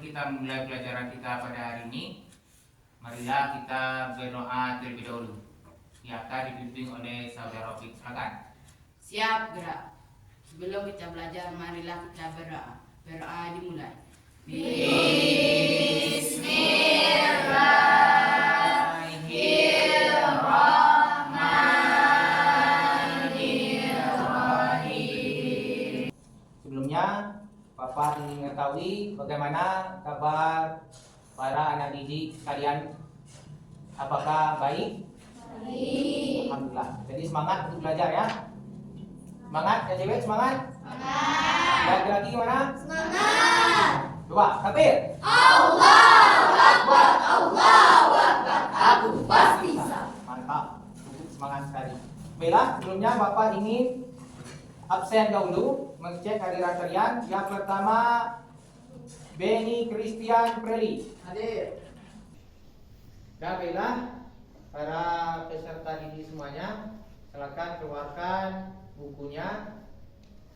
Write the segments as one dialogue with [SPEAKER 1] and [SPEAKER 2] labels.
[SPEAKER 1] kita mulai pelajaran kita pada hari ini, marilah kita berdoa terlebih dahulu. Yang akan dibimbing oleh saudara Rofik. Silakan.
[SPEAKER 2] Siap, gerak. Sebelum kita belajar, marilah kita berdoa. Berdoa dimulai. Bismillahirrahmanirrahim.
[SPEAKER 1] Sebelumnya, Bapak ingin mengetahui bagaimana kabar para anak didik sekalian. Apakah baik? Baik. Alhamdulillah. Jadi semangat untuk belajar ya. Semangat ya cewek, semangat. Semangat. Laki-laki gimana? Semangat. Coba, takbir.
[SPEAKER 2] Allahu Akbar, Allahu Akbar. Aku pasti bisa.
[SPEAKER 1] Mantap. Cukup semangat sekali. Baiklah, sebelumnya Bapak ingin absen dahulu mengecek hadiran kalian. Yang pertama, Benny Christian Preli.
[SPEAKER 2] Hadir.
[SPEAKER 1] Dan baiklah, para peserta didik semuanya, silakan keluarkan bukunya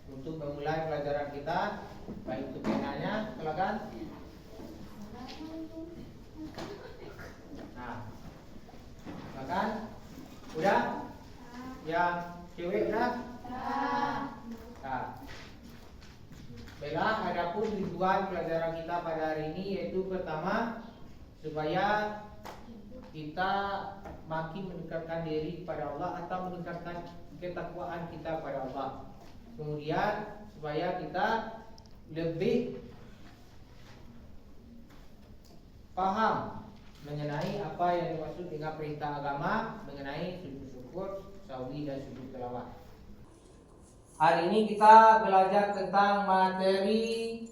[SPEAKER 1] untuk memulai pelajaran kita. Baik itu penanya, silakan. Nah, silakan. Udah? Yang cewek udah? Nah, baiklah, adapun tujuan pelajaran kita pada hari ini yaitu pertama, supaya kita makin mendekatkan diri kepada Allah atau meningkatkan ketakwaan kita pada Allah. Kemudian supaya kita lebih paham mengenai apa yang dimaksud dengan perintah agama mengenai sujud syukur, sawi dan sujud tilawah. Hari ini kita belajar tentang materi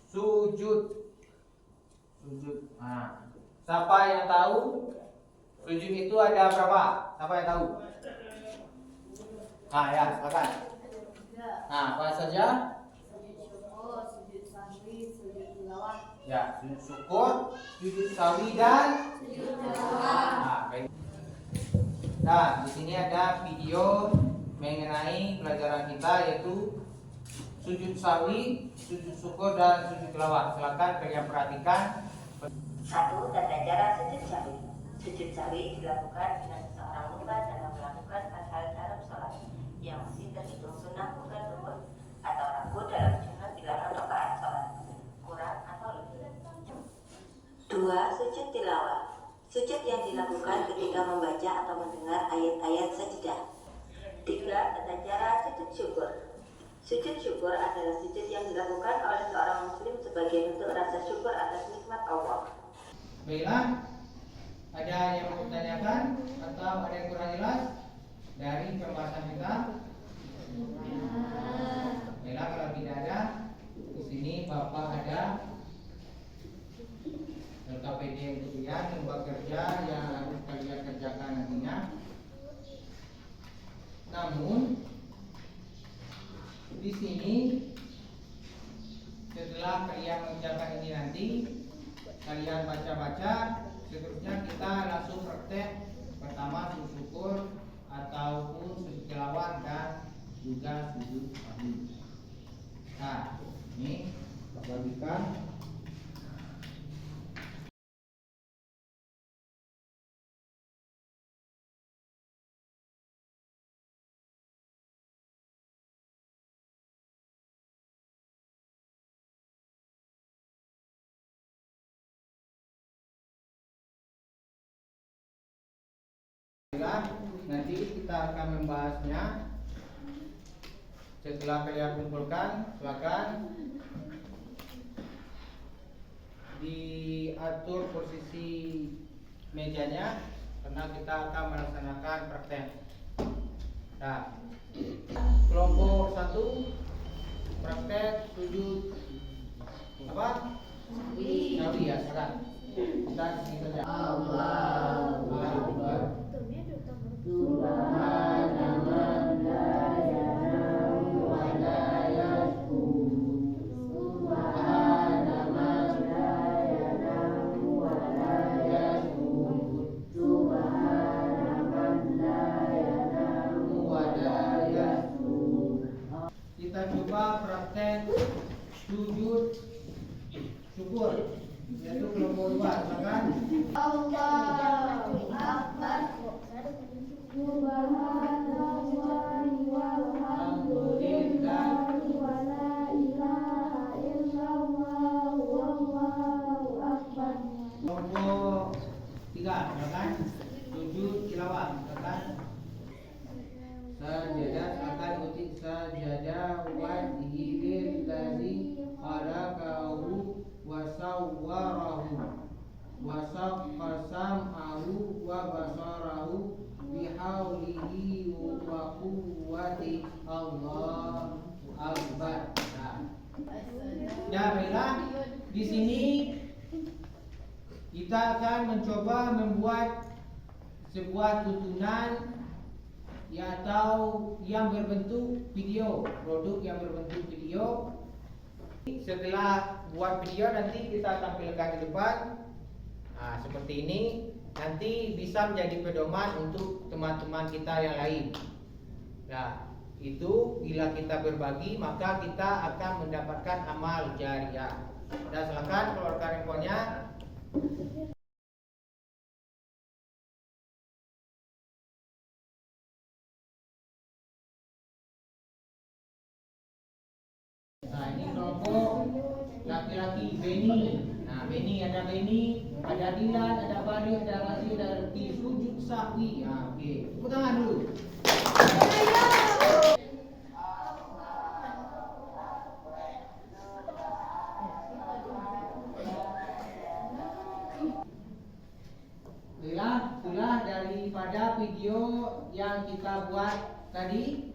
[SPEAKER 1] sujud. Nah, siapa yang tahu sujud itu ada berapa? Siapa yang tahu? Nah, ya, silakan. Nah, apa saja?
[SPEAKER 2] Sujud syukur, sujud sahwi, sujud tilawah.
[SPEAKER 1] Ya, sujud syukur, sujud sawi dan
[SPEAKER 2] Sujud tilawah.
[SPEAKER 1] nah, baik. Nah, di sini ada video mengenai pelajaran kita yaitu sujud sawi, sujud syukur dan sujud tilawah. Silakan kalian perhatikan.
[SPEAKER 3] 1. Tata cara sujud sawi. Sujud sawi dilakukan bila seseorang lupa dalam melakukan hal-hal dalam sholat yang masih terhitung sunnah bukan rukun, atau ragu dalam jumlah bilangan rakaat sholat kurang atau lebih. 2. Sujud tilawah. Sujud yang dilakukan ketika membaca atau mendengar ayat-ayat sajidah. 3. Tata cara sujud syukur. Sujud syukur adalah sujud yang dilakukan oleh seorang muslim sebagai bentuk rasa syukur atas nikmat Allah.
[SPEAKER 1] Baiklah, ada yang mau ditanyakan atau ada yang kurang jelas dari pembahasan kita? Baiklah, kalau tidak ada, di sini Bapak ada LKPD untuk kalian, membuat kerja yang harus kalian kerjakan nantinya. Namun di sini setelah kalian mengerjakan ini nanti, kalian baca-baca, seterusnya kita langsung praktek. Pertama sujud syukur ataupun sujud tilawah dan juga sujud sahwi. Nah, ini bagikan. Nanti kita akan membahasnya setelah kalian kumpulkan. Silakan diatur posisi mejanya karena kita akan melaksanakan praktek. Nah, kelompok 1 praktek sujud apa? Sawi ya, sekarang kita disini saja. Allahu Akbar. Kita coba praktek sujud syukur, yaitu kelompok 2. Silakan.
[SPEAKER 4] Allahu Akbar. Subhanallahi walhamdulillahi wa la ilaha illallah wallahu akbar.
[SPEAKER 1] Kelompok 3, silakan. Sujud tilawah, silakan. Sajadah, silakan ikuti sajadah wajhi lillazi khalaqahu wa sawwarahu wa saqqa sam'ahu wa basarahu bihaulihi wa quwwati Allah akbar. Nah, baiklah. Di sini kita akan mencoba membuat sebuah tuntunan atau yang berbentuk video, produk yang berbentuk video. Setelah buat video nanti kita tampilkan di depan. Nah, seperti ini. Nanti bisa menjadi pedoman untuk teman-teman kita yang lain. Nah, itu bila kita berbagi maka kita akan mendapatkan amal jariah. Dan silakan keluarkan handphonenya. Nah, ini kelompok laki-laki Beni. Nah, Beni, ada Dilan, ada Bani, ada Razi, ada Reti. Sujud sahwi. Nah, oke. Tepuk tangan dulu. Itulah daripada video yang kita buat tadi.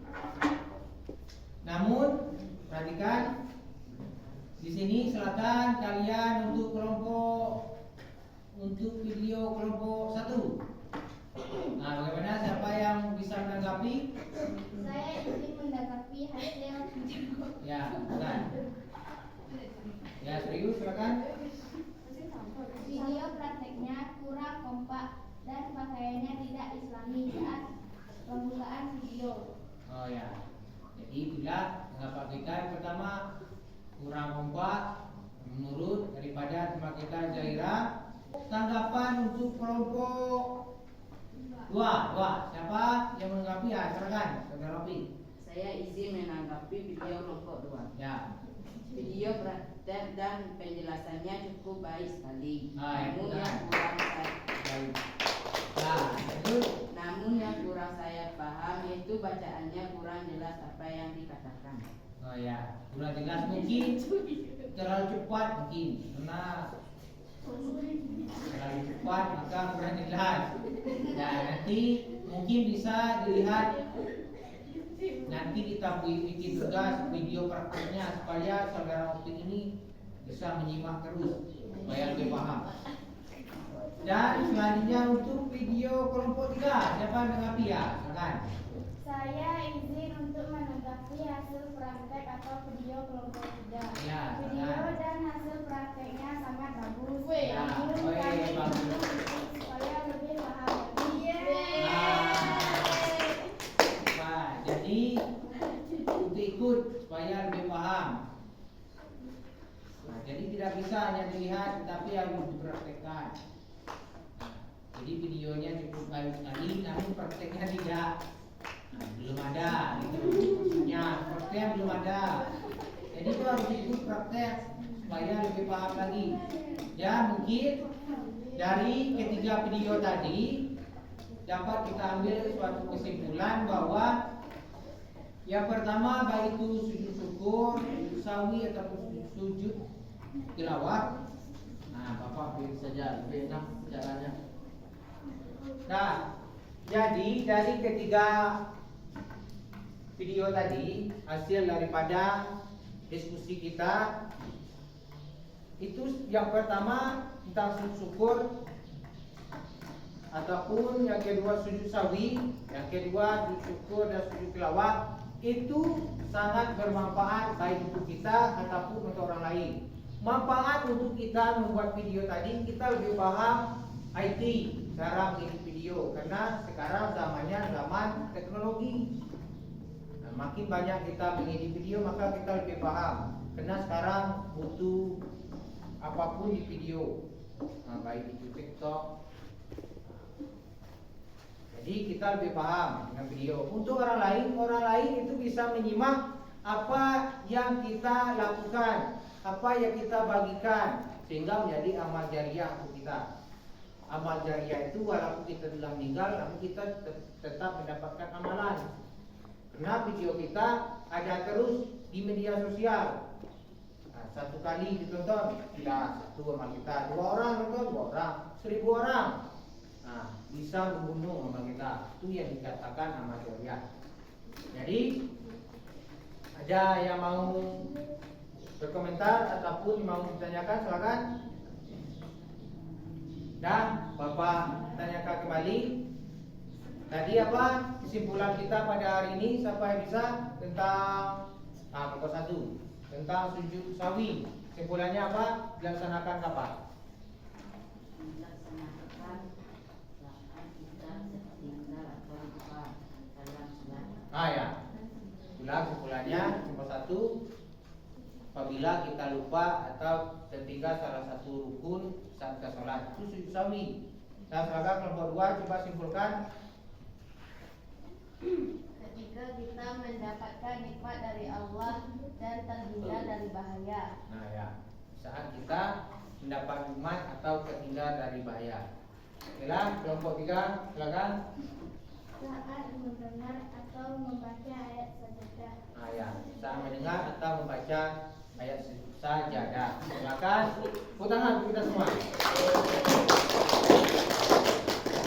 [SPEAKER 1] Namun perhatikan di sini, silakan kalian untuk video kelompok 1. Nah, bagaimana, siapa yang bisa menanggapi?
[SPEAKER 4] Saya ingin menanggapi hasil
[SPEAKER 1] Ya, bukan. Ya, serius, silakan.
[SPEAKER 4] video prakteknya kurang kompak dan pakaiannya tidak islami saat pembukaan video.
[SPEAKER 1] Oh ya. Jadi itulah pendapat kita. Yang pertama, kurang kompak menurut daripada teman kita Zaira. Tanggapan untuk kelompok 2. Siapa yang menanggapi? Ya, silakan. Saudara Rofi.
[SPEAKER 2] Saya izin menanggapi video kelompok 2.
[SPEAKER 1] Ya.
[SPEAKER 2] Video praktek dan penjelasannya cukup baik sekali.
[SPEAKER 1] Baik.
[SPEAKER 2] Namun yang kurang saya paham itu bacaannya kurang jelas apa yang dikatakan.
[SPEAKER 1] Oh ya, kurang jelas mungkin, terlalu cepat mungkin, karena terlalu cepat maka kurang jelas. Nah, nanti mungkin bisa dilihat. Nanti kita bikin tugas video prakteknya supaya saudara Optik ini bisa menyimak terus supaya lebih paham. Dan selanjutnya untuk video kelompok 3, siapa menanggapi? Ya, silakan.
[SPEAKER 4] Saya izin untuk menanggapi hasil praktek atau video kelompok 3.
[SPEAKER 1] Ya,
[SPEAKER 4] Video
[SPEAKER 1] silakan.
[SPEAKER 4] dan hasil prakteknya sangat bagus.
[SPEAKER 1] Ya,
[SPEAKER 4] Namun kami
[SPEAKER 1] bagus.
[SPEAKER 4] ingin supaya lebih paham lagi.
[SPEAKER 1] Nah, jadi untuk ikut supaya lebih paham. Nah, jadi tidak bisa hanya dilihat, tetapi harus dipraktekkan. Jadi videonya cukup baik sekali, namun prakteknya tidak. Nah, belum ada, gitu. Maksudnya prakteknya belum ada. Jadi itu harus ikut praktek supaya lebih paham lagi. Ya, mungkin dari ketiga video tadi dapat kita ambil suatu kesimpulan bahwa yang pertama, baik itu sujud syukur, sujud sawi ataupun sujud tilawah. Nah, Bapak pilih saja lebih enak caranya. Nah, jadi dari ketiga video tadi, hasil daripada diskusi kita itu yang pertama tentang sujud syukur, ataupun yang kedua sujud sawi, yang kedua sujud syukur dan sujud tilawah. Itu sangat bermanfaat baik untuk kita ataupun untuk orang lain. Manfaat untuk kita membuat video tadi, kita lebih paham IT, cara mengedit video, karena sekarang zamannya zaman teknologi. Nah, Makin banyak kita mengedit video maka kita lebih paham. Karena sekarang butuh apapun di video, baik di TikTok. Jadi kita lebih paham dengan video. Untuk orang lain itu bisa menyimak apa yang kita lakukan, apa yang kita bagikan, sehingga menjadi amal jariah untuk kita. Amal jariah itu walaupun kita telah meninggal, namun kita tetap mendapatkan amalan. Karena video kita ada terus di media sosial. Satu kali ditonton, tidak satu amal kita. 2 orang nonton, 2 orang, 1000 orang. Bisa membunuh amal kita. Itu yang dikatakan amal jariah. Jadi ada yang mau berkomentar ataupun mau ditanyakan, silakan. Dan Bapak tanyakan kembali. Tadi apa kesimpulan kita pada hari ini? Siapa yang bisa tentang pokok 1 tentang sujud sawi. Kesimpulannya apa? Dilaksanakan kapan? Ya. Ulang kesimpulannya nomor 1, apabila kita lupa atau tertinggal salah satu rukun saat kita sholat, itu sujud sawi. Nah, silakan kelompok 2 coba simpulkan.
[SPEAKER 4] Ketika kita mendapatkan nikmat dari Allah dan terhindar dari bahaya.
[SPEAKER 1] Nah ya, saat kita mendapat nikmat atau terhindar dari bahaya. Okelah, kelompok 3 silakan.
[SPEAKER 4] Saat mendengar atau membaca ayat sajadah.
[SPEAKER 1] Ya, saat mendengar atau membaca ayat sajadah. Silakan, tepuk tangan kita semua.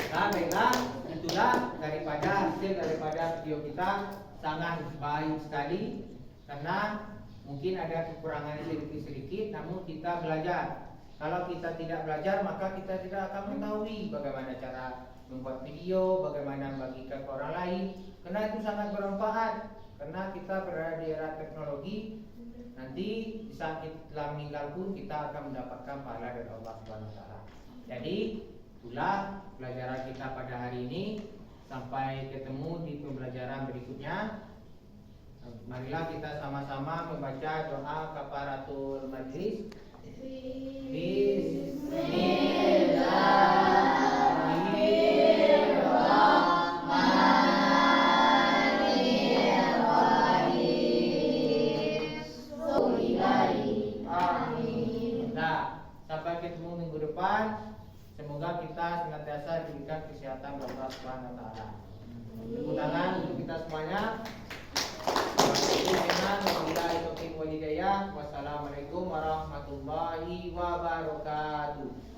[SPEAKER 1] Nah, baiklah, itulah hasil daripada video kita, sangat baik sekali karena mungkin ada kekurangan sedikit-sedikit, namun kita belajar. Kalau kita tidak belajar, maka kita tidak akan mengetahui bagaimana cara membuat video, bagaimana membagikan ke orang lain. Karena itu sangat bermanfaat. Karena kita berada di era teknologi, nanti di saat kita meninggal pun kita akan mendapatkan pahala dari Allah Subhanahu wa taala. Jadi, itulah pelajaran kita pada hari ini. Sampai ketemu di pembelajaran berikutnya. Marilah kita sama-sama membaca doa kafaratul majlis. Bismillahirrahmanirrahim. Nah, sampai ketemu minggu depan. Semoga kita senantiasa diberikan kesehatan oleh Allah Subhanahu wa taala. Tepuk tangan untuk kita semuanya. Wassalamualaikum warahmatullahi wabarakatuh.